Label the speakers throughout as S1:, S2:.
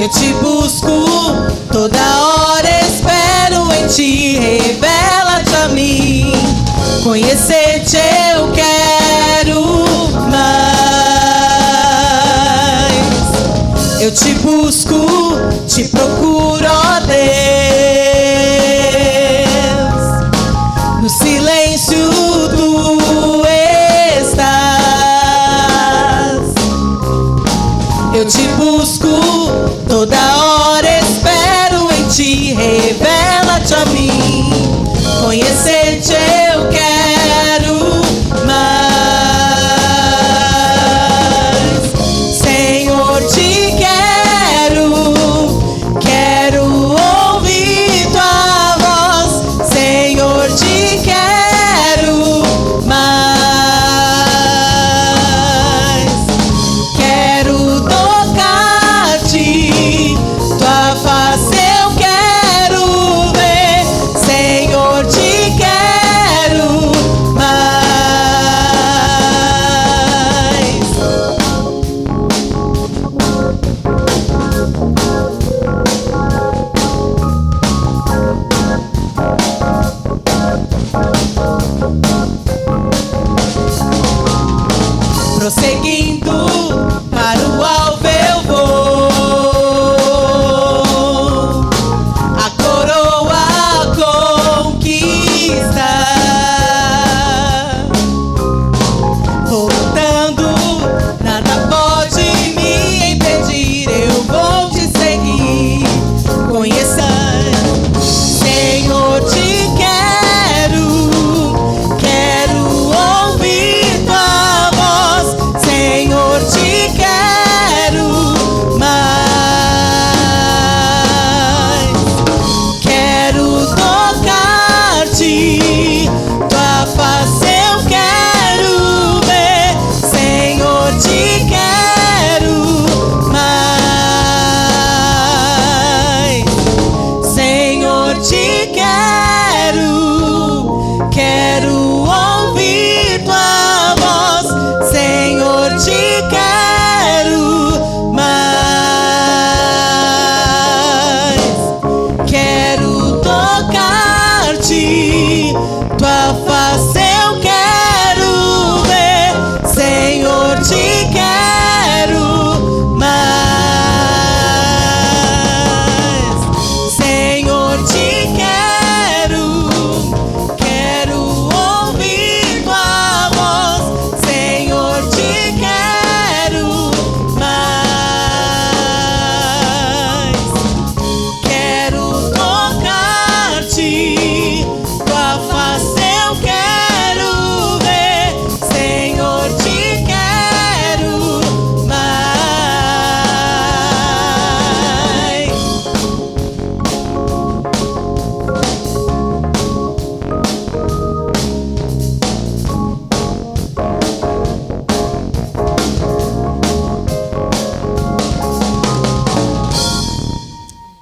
S1: Eu te busco, toda hora espero em ti, revela-te a mim. Conhecer-te eu quero mais. Eu te busco, te procuro, ó Deus. No silêncio tu estás. Eu te busco, toda hora espero em ti, revela-te a mim. Conhecer-te eu quero mais. Senhor, te quero ouvir tua voz. Senhor, te quero mais. Quero tocar-te, tua face eu quero ver. Senhor, te quero mais. Prosseguindo para o alvo eu vou, a coroa conquistar. Voltando, nada pode me impedir, eu vou te seguir, conhecer. Senhor, te quero ouvir tua voz. Senhor, te quero mais. Quero tocar-te, tua face eu quero ver. Senhor, te quero mais. Senhor, te quero ouvir tua voz. Senhor, te quero mais. Quero tocar-te, tua face eu quero ver. Senhor, te quero mais. Senhor, te quero ouvir tua voz. Senhor, te quero mais. Quero tocar-te, tua face eu quero ver. Senhor, te quero mais.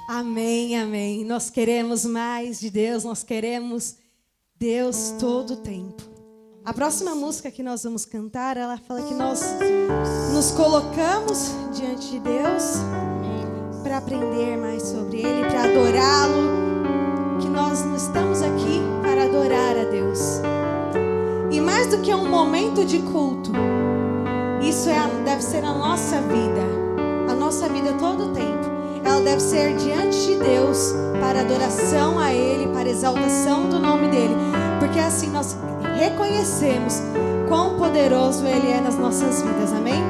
S2: Amém, amém. Nós queremos mais de Deus, nós queremos Deus todo o tempo. A próxima música que nós vamos cantar, ela fala que nós nos colocamos diante de Deus para aprender mais sobre Ele, para adorá-lo, que nós não estamos aqui para adorar a Deus. E mais do que um momento de culto, isso deve ser a nossa vida todo o tempo. Ela deve ser diante de Deus, para adoração a Ele, para exaltação do nome dEle. Porque assim nós reconhecemos quão poderoso Ele é nas nossas vidas. Amém?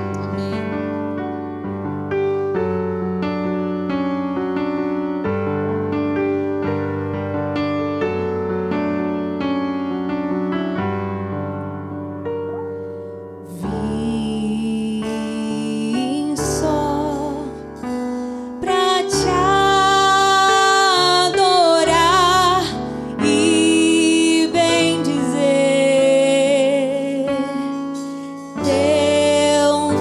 S3: Vim só pra te adorar e bendizer teu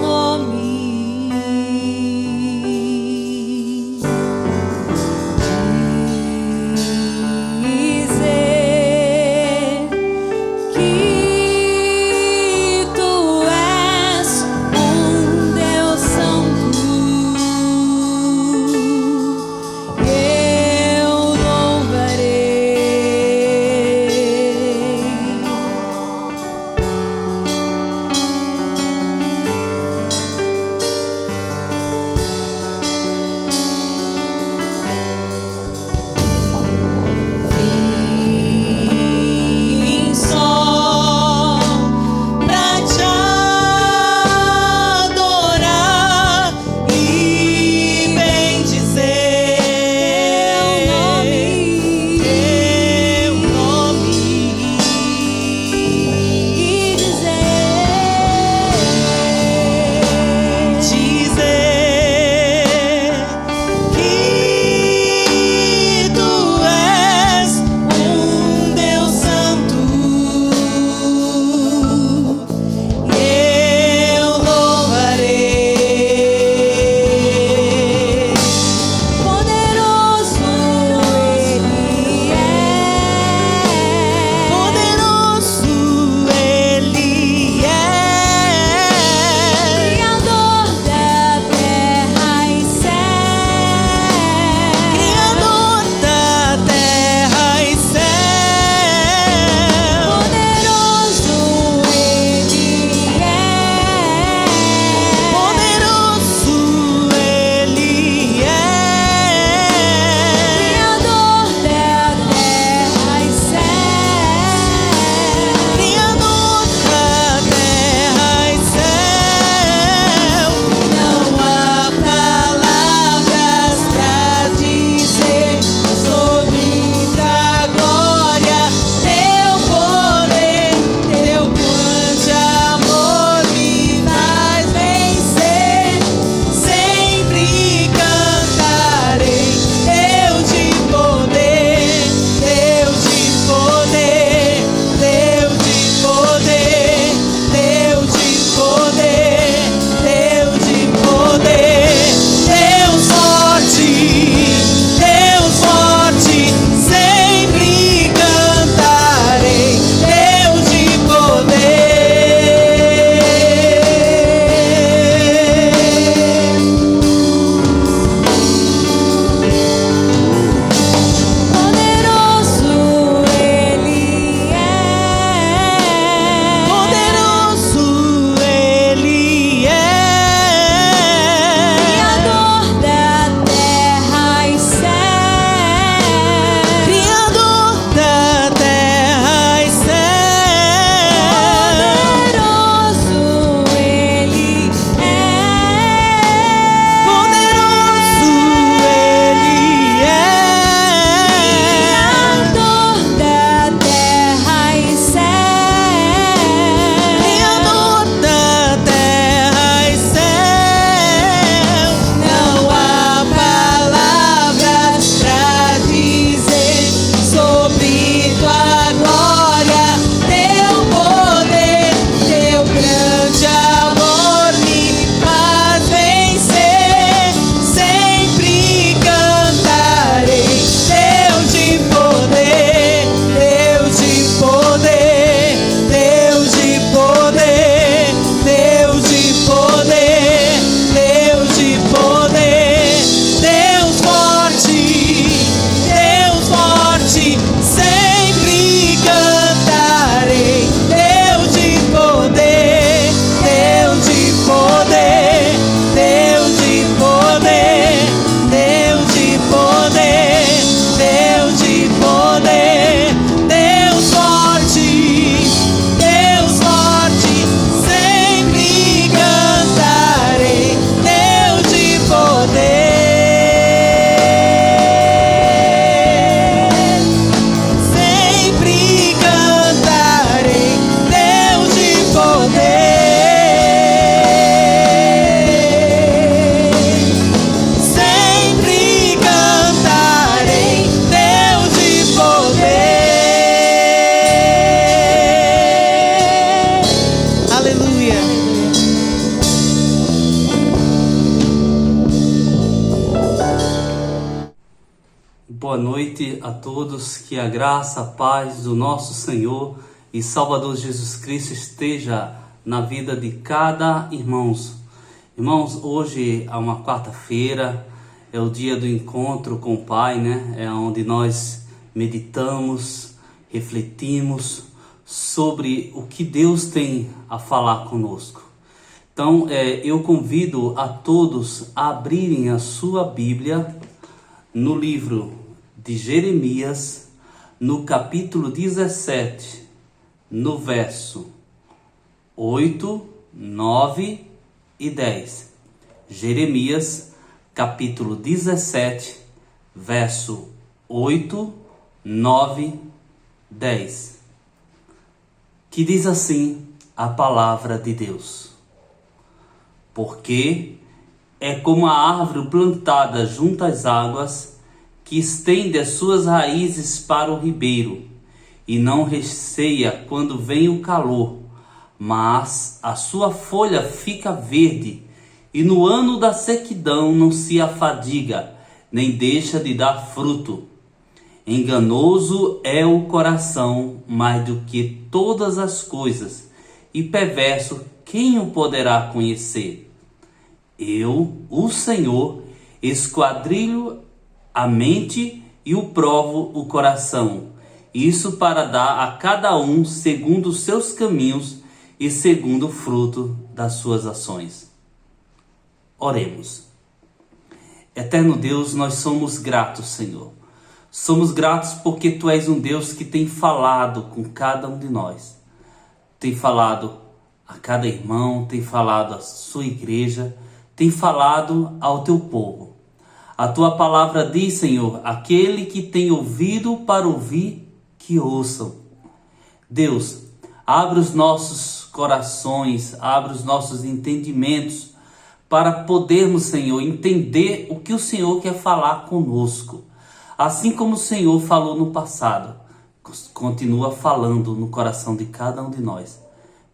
S4: Boa noite a todos, que a graça, a paz do nosso Senhor e Salvador Jesus Cristo esteja na vida de cada irmãos. Irmãos, hoje é uma quarta-feira, é o dia do encontro com o Pai, né? É onde nós meditamos, refletimos sobre o que Deus tem a falar conosco. Então, eu convido a todos a abrirem a sua Bíblia no livro de Jeremias, no capítulo 17, no verso 8, 9 e 10. Jeremias, capítulo 17, verso 8, 9, 10. Que diz assim a palavra de Deus: porque é como a árvore plantada junto às águas, que estende as suas raízes para o ribeiro, e não receia quando vem o calor, mas a sua folha fica verde, e no ano da sequidão não se afadiga, nem deixa de dar fruto. Enganoso é o coração mais do que todas as coisas, e perverso quem o poderá conhecer? Eu, o Senhor, esquadrilho a mente e o provo o coração, isso para dar a cada um segundo os seus caminhos e segundo o fruto das suas ações. Oremos. Eterno Deus, nós somos gratos, Senhor. Somos gratos porque Tu és um Deus que tem falado com cada um de nós. Tem falado a cada irmão, tem falado à sua igreja, tem falado ao Teu povo. A Tua palavra diz, Senhor, aquele que tem ouvido para ouvir, que ouçam. Deus, abre os nossos corações, abre os nossos entendimentos, para podermos, Senhor, entender o que o Senhor quer falar conosco. Assim como o Senhor falou no passado, continua falando no coração de cada um de nós.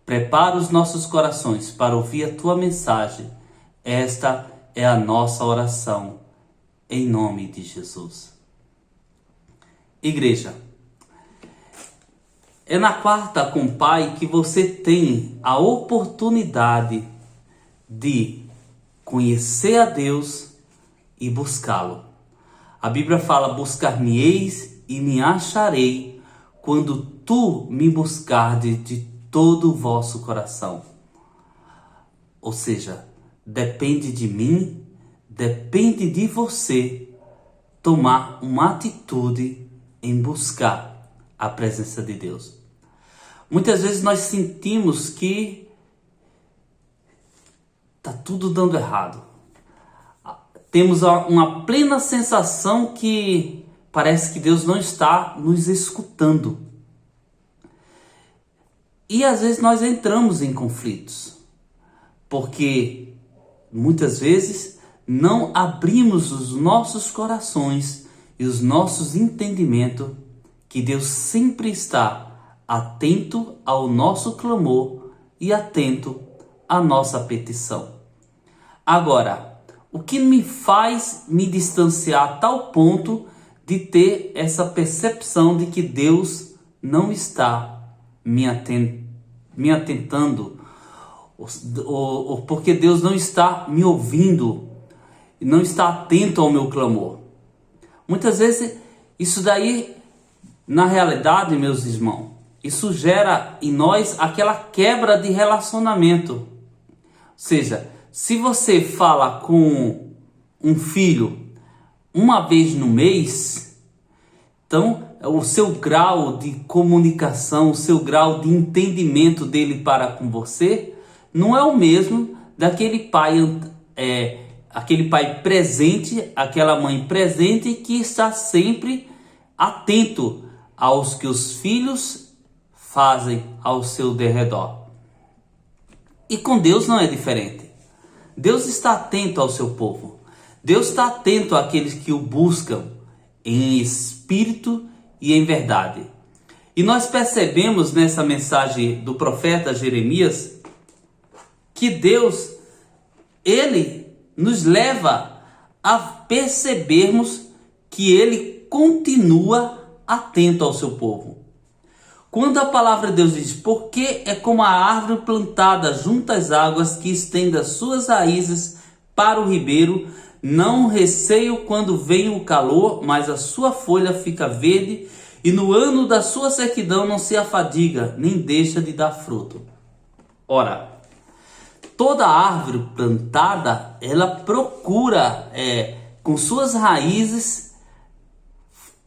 S4: Prepara os nossos corações para ouvir a Tua mensagem. Esta é a nossa oração, em nome de Jesus. Igreja, é na quarta com o Pai que você tem a oportunidade de conhecer a Deus e buscá-lo. A Bíblia fala: buscar-me-eis e me acharei, quando tu me buscardes de todo o vosso coração. Ou seja, depende de mim, depende de você tomar uma atitude em buscar a presença de Deus. Muitas vezes nós sentimos que está tudo dando errado. Temos uma plena sensação que parece que Deus não está nos escutando. E às vezes nós entramos em conflitos, porque muitas vezes não abrimos os nossos corações e os nossos entendimentos que Deus sempre está atento ao nosso clamor e atento à nossa petição. Agora, o que me faz me distanciar a tal ponto de ter essa percepção de que Deus não está me atentando, ou porque Deus não está me ouvindo, não está atento ao meu clamor? Muitas vezes isso daí, na realidade, meus irmãos, isso gera em nós aquela quebra de relacionamento. Ou seja, se você fala com um filho uma vez no mês, então o seu grau de comunicação, o seu grau de entendimento dele para com você não é o mesmo daquele pai, aquele pai presente, aquela mãe presente que está sempre atento aos que os filhos fazem ao seu derredor. E com Deus não é diferente. Deus está atento ao seu povo. Deus está atento àqueles que o buscam em espírito e em verdade. E nós percebemos nessa mensagem do profeta Jeremias que Deus, Ele nos leva a percebermos que Ele continua atento ao seu povo. Quando a palavra de Deus diz, porque é como a árvore plantada junto às águas que estende as suas raízes para o ribeiro, não receio quando vem o calor, mas a sua folha fica verde, e no ano da sua sequidão não se afadiga, nem deixa de dar fruto. Ora, toda árvore plantada, ela procura, com suas raízes,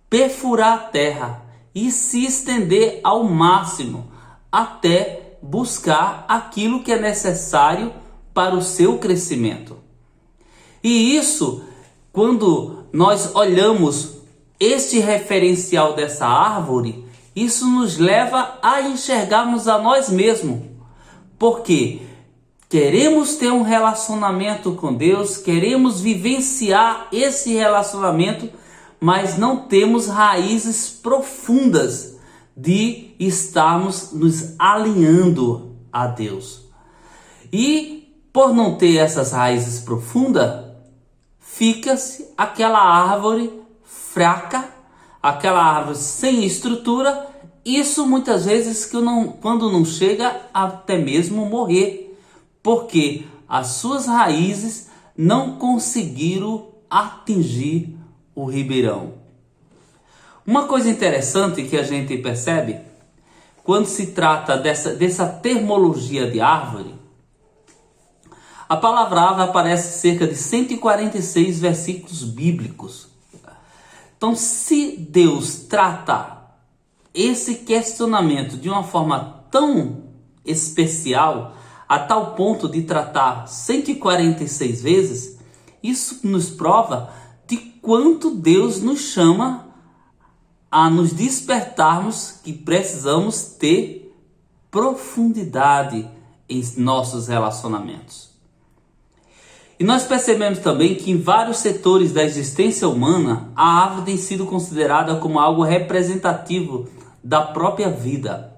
S4: perfurar a terra e se estender ao máximo, até buscar aquilo que é necessário para o seu crescimento. E isso, quando nós olhamos este referencial dessa árvore, isso nos leva a enxergarmos a nós mesmos. Porque queremos ter um relacionamento com Deus, queremos vivenciar esse relacionamento, mas não temos raízes profundas de estarmos nos alinhando a Deus. E por não ter essas raízes profundas, fica-se aquela árvore fraca, aquela árvore sem estrutura. Isso muitas vezes quando não chega até mesmo morrer, porque as suas raízes não conseguiram atingir o ribeirão. Uma coisa interessante que a gente percebe quando se trata dessa termologia de árvore, a palavra árvore aparece cerca de 146 versículos bíblicos. Então, se Deus trata esse questionamento de uma forma tão especial, a tal ponto de tratar 146 vezes, isso nos prova de quanto Deus nos chama a nos despertarmos que precisamos ter profundidade em nossos relacionamentos. E nós percebemos também que em vários setores da existência humana, a árvore tem sido considerada como algo representativo da própria vida.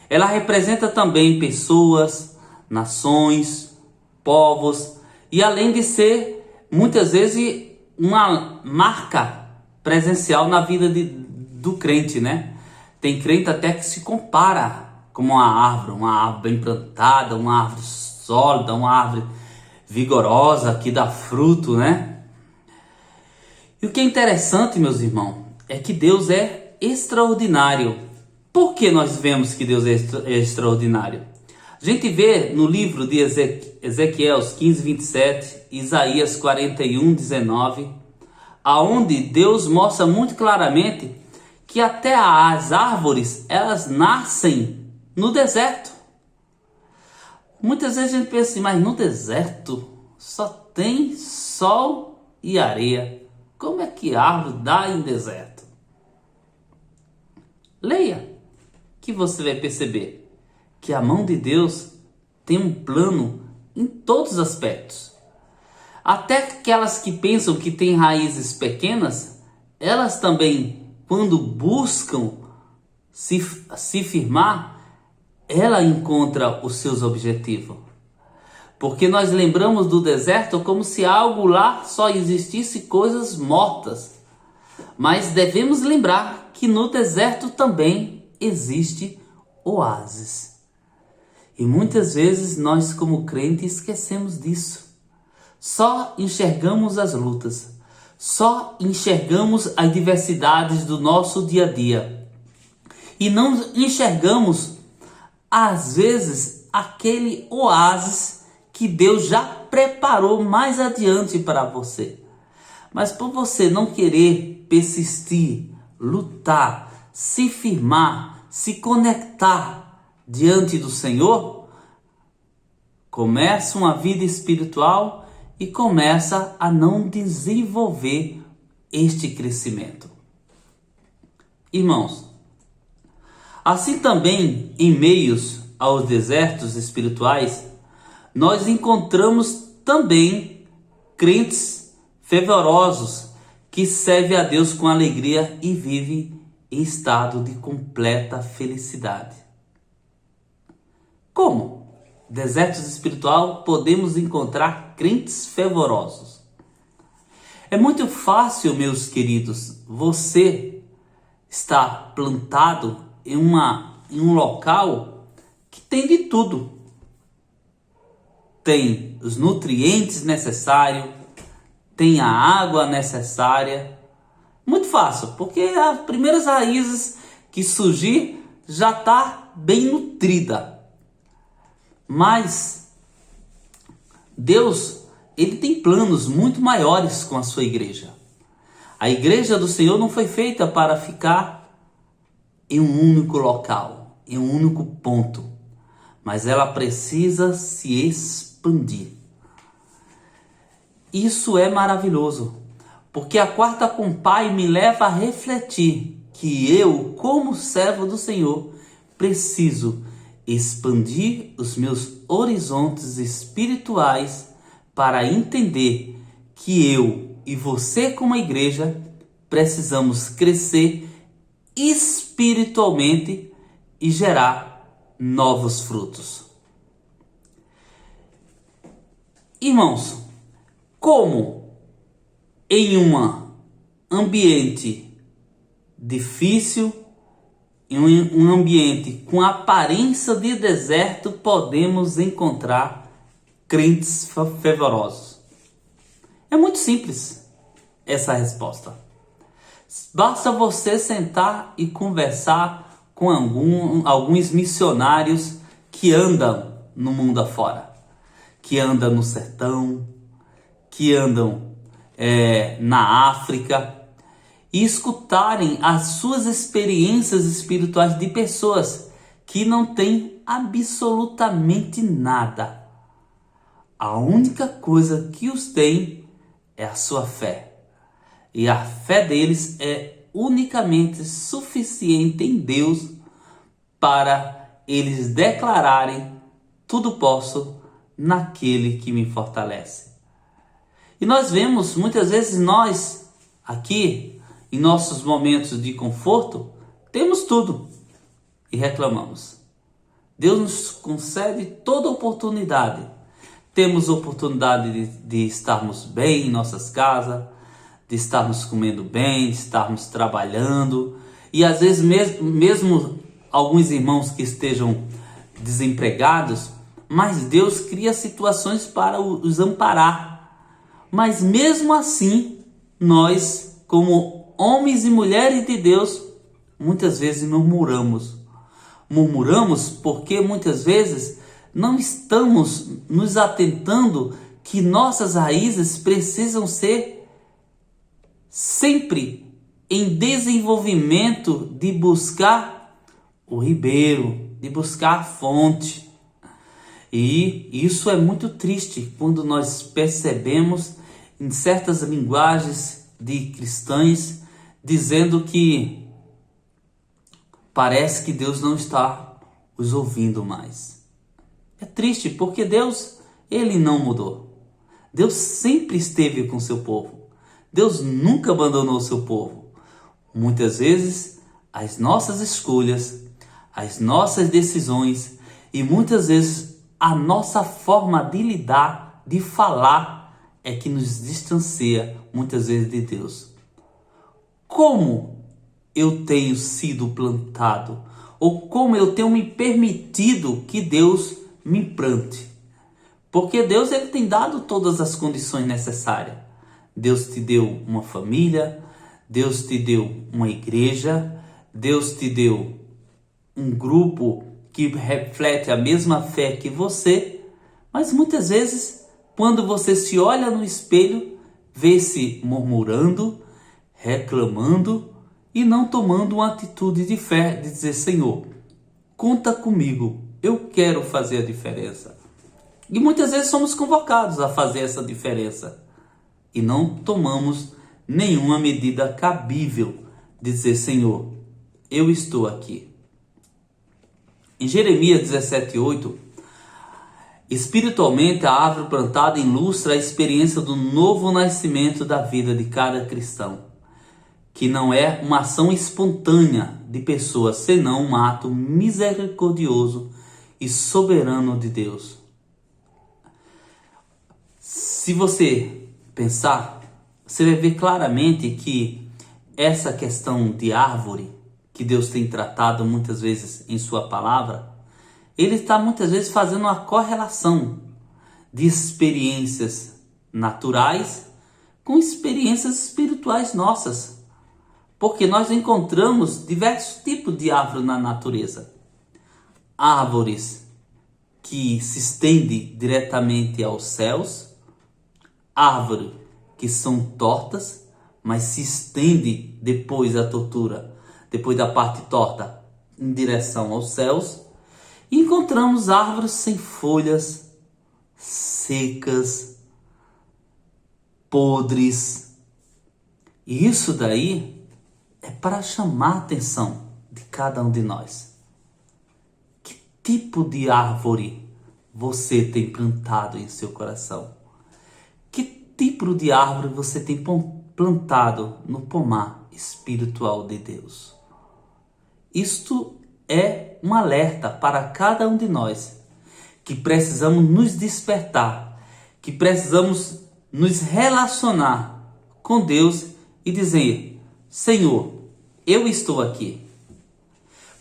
S4: Ela representa também pessoas, nações, povos, e além de ser muitas vezes uma marca presencial na vida do crente, né? Tem crente até que se compara com uma árvore bem plantada, uma árvore sólida, uma árvore vigorosa que dá fruto, né? E o que é interessante, meus irmãos, é que Deus é extraordinário. Por que nós vemos que Deus é extraordinário? A gente vê no livro de Ezequiel 15, 27, Isaías 41, 19, aonde Deus mostra muito claramente que até as árvores, elas nascem no deserto. Muitas vezes a gente pensa assim, mas no deserto só tem sol e areia. Como é que árvore dá em deserto? Leia, que você vai perceber que a mão de Deus tem um plano em todos os aspectos. Até aquelas que pensam que têm raízes pequenas, elas também, quando buscam se firmar, ela encontra os seus objetivos. Porque nós lembramos do deserto como se algo lá só existisse coisas mortas. Mas devemos lembrar que no deserto também existe oásis. E muitas vezes nós como crentes esquecemos disso. Só enxergamos as lutas. Só enxergamos as diversidades do nosso dia a dia. E não enxergamos às vezes aquele oásis que Deus já preparou mais adiante para você. Mas por você não querer persistir, lutar, se firmar, se conectar diante do Senhor, começa uma vida espiritual e começa a não desenvolver este crescimento. Irmãos, assim também, em meios aos desertos espirituais, nós encontramos também crentes fervorosos que servem a Deus com alegria e vivem em estado de completa felicidade. Como? Desertos espiritual podemos encontrar crentes fervorosos. É muito fácil, meus queridos, você estar plantado em um local que tem de tudo. Tem os nutrientes necessários, tem a água necessária. Muito fácil, porque as primeiras raízes que surgir já está bem nutrida. Mas Deus, Ele tem planos muito maiores com a sua igreja. A igreja do Senhor não foi feita para ficar em um único local, em um único ponto, mas ela precisa se expandir. Isso é maravilhoso, porque a quarta compás me leva a refletir que eu, como servo do Senhor, preciso expandir os meus horizontes espirituais para entender que eu e você, como igreja, precisamos crescer espiritualmente e gerar novos frutos. Irmãos, como em um ambiente difícil, em um ambiente com aparência de deserto, podemos encontrar crentes fervorosos? É muito simples essa resposta. Basta você sentar e conversar com alguns missionários que andam no mundo afora, que andam no sertão, que andam na África, e escutarem as suas experiências espirituais de pessoas que não têm absolutamente nada. A única coisa que os tem é a sua fé. E a fé deles é unicamente suficiente em Deus para eles declararem: tudo posso naquele que me fortalece. E nós vemos muitas vezes, nós aqui em nossos momentos de conforto, temos tudo e reclamamos. Deus nos concede toda oportunidade. Temos oportunidade de estarmos bem em nossas casas, de estarmos comendo bem, de estarmos trabalhando. E às vezes mesmo alguns irmãos que estejam desempregados, mas Deus cria situações para os amparar. Mas mesmo assim, nós, como homens e mulheres de Deus, muitas vezes murmuramos. Murmuramos porque muitas vezes não estamos nos atentando que nossas raízes precisam ser sempre em desenvolvimento, de buscar o ribeiro, de buscar a fonte. E isso é muito triste quando nós percebemos em certas linguagens de cristãs dizendo que parece que Deus não está os ouvindo mais. É triste porque Deus, Ele não mudou. Deus sempre esteve com seu povo. Deus nunca abandonou seu povo. Muitas vezes as nossas escolhas, as nossas decisões e muitas vezes a nossa forma de lidar, de falar, é que nos distancia muitas vezes de Deus. Como eu tenho sido plantado, ou como eu tenho me permitido que Deus me plante? Porque Deus, Ele tem dado todas as condições necessárias. Deus te deu uma família, Deus te deu uma igreja, Deus te deu um grupo que reflete a mesma fé que você, mas muitas vezes, quando você se olha no espelho, vê-se murmurando, reclamando e não tomando uma atitude de fé, de dizer: Senhor, conta comigo, eu quero fazer a diferença. E muitas vezes somos convocados a fazer essa diferença e não tomamos nenhuma medida cabível de dizer: Senhor, eu estou aqui. Em Jeremias 17:8, espiritualmente, a árvore plantada ilustra a experiência do novo nascimento da vida de cada cristão, que não é uma ação espontânea de pessoas, senão um ato misericordioso e soberano de Deus. Se você pensar, você vai ver claramente que essa questão de árvore, que Deus tem tratado muitas vezes em sua palavra, ele está muitas vezes fazendo uma correlação de experiências naturais com experiências espirituais nossas. Porque nós encontramos diversos tipos de árvore na natureza. Árvores que se estendem diretamente aos céus, árvores que são tortas, mas se estendem depois da tortura, depois da parte torta, em direção aos céus. E encontramos árvores sem folhas, secas, podres. E isso daí é para chamar a atenção de cada um de nós. Que tipo de árvore você tem plantado em seu coração? Que tipo de árvore você tem plantado no pomar espiritual de Deus? Isto é um alerta para cada um de nós, que precisamos nos despertar, que precisamos nos relacionar com Deus e dizer: Senhor, eu estou aqui.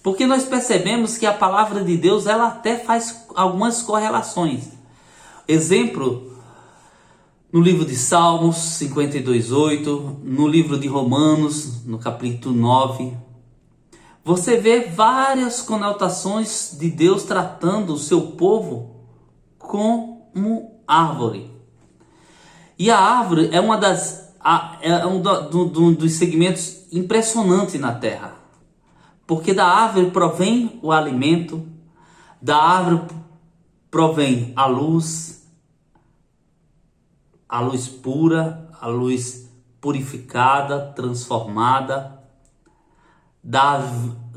S4: Porque nós percebemos que a palavra de Deus, ela até faz algumas correlações. Exemplo, no livro de Salmos 52:8, no livro de Romanos, no capítulo 9, você vê várias conotações de Deus tratando o seu povo como árvore. E a árvore é um dos segmentos impressionantes na terra. Porque da árvore provém o alimento, da árvore provém a luz pura, a luz purificada, transformada. Da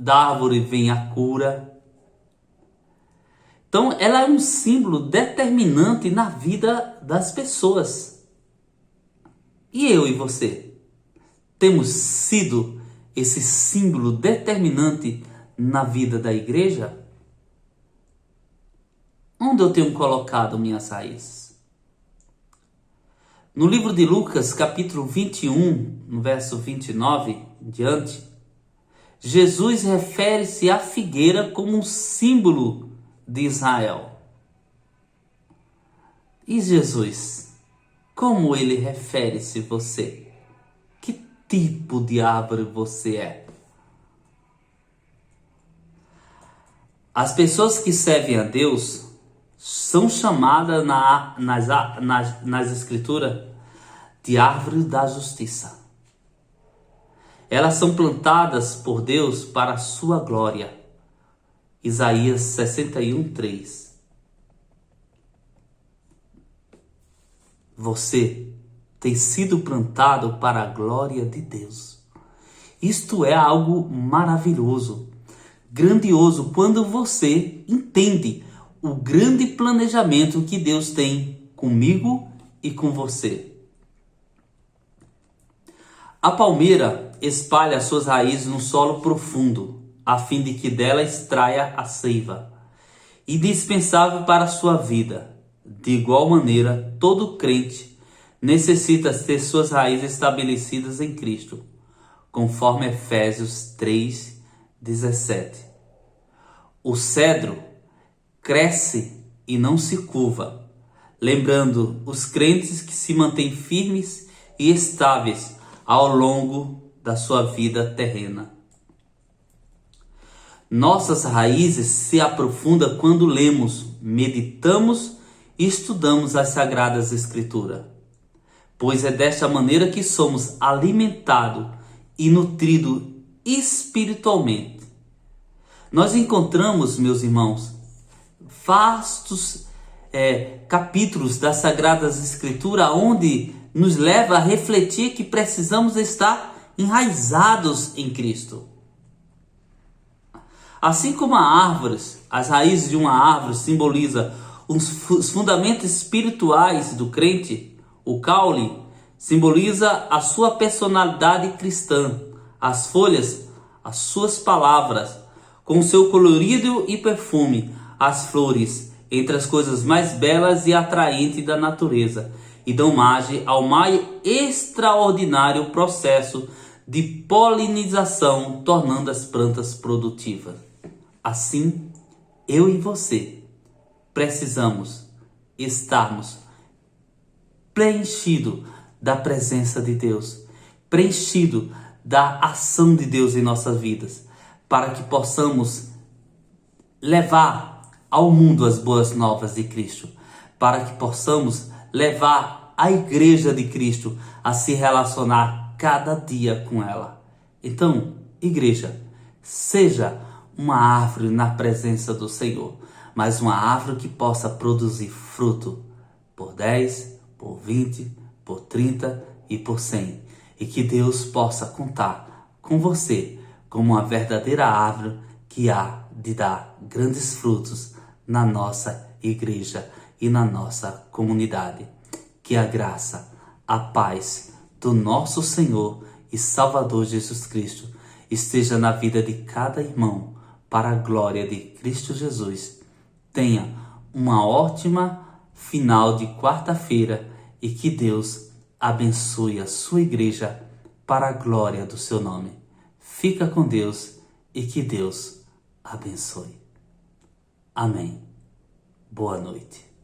S4: árvore vem a cura. Então ela é um símbolo determinante na vida das pessoas. E eu e você temos sido esse símbolo determinante na vida da igreja? Onde eu tenho colocado minhas raízes? No livro de Lucas, capítulo 21, no verso 29 em diante, Jesus refere-se à figueira como um símbolo de Israel. E Jesus, como ele refere-se a você? Que tipo de árvore você é? As pessoas que servem a Deus são chamadas nas escrituras de árvore da justiça. Elas são plantadas por Deus para a sua glória. Isaías 61:3. Você tem sido plantado para a glória de Deus. Isto é algo maravilhoso, grandioso, quando você entende o grande planejamento que Deus tem comigo e com você. A palmeira espalha suas raízes no solo profundo, a fim de que dela extraia a seiva, indispensável para a sua vida. De igual maneira, todo crente necessita ter suas raízes estabelecidas em Cristo, conforme Efésios 3:17. O cedro cresce e não se curva, lembrando os crentes que se mantêm firmes e estáveis ao longo da sua vida terrena. Nossas raízes se aprofundam quando lemos, meditamos e estudamos as Sagradas Escrituras, pois é desta maneira que somos alimentados e nutridos espiritualmente. Nós encontramos, meus irmãos, vastos capítulos das Sagradas Escrituras onde nos leva a refletir que precisamos estar enraizados em Cristo. Assim como as raízes de uma árvore simbolizam os fundamentos espirituais do crente, o caule simboliza a sua personalidade cristã, as folhas, as suas palavras, com seu colorido e perfume, as flores, entre as coisas mais belas e atraentes da natureza, e dão margem ao mais extraordinário processo de polinização, tornando as plantas produtivas. Assim, eu e você precisamos estarmos preenchidos da presença de Deus, preenchidos da ação de Deus em nossas vidas, para que possamos levar ao mundo as boas novas de Cristo, para que possamos levar a igreja de Cristo a se relacionar cada dia com ela. Então, igreja, seja uma árvore na presença do Senhor, mas uma árvore que possa produzir fruto por 10, por 20, por 30 e por 100. E que Deus possa contar com você como uma verdadeira árvore que há de dar grandes frutos na nossa igreja e na nossa comunidade. Que a graça, a paz do nosso Senhor e Salvador Jesus Cristo esteja na vida de cada irmão, para a glória de Cristo Jesus. Tenha uma ótima final de quarta-feira e que Deus abençoe a sua igreja para a glória do seu nome. Fica com Deus e que Deus abençoe. Amém. Boa noite.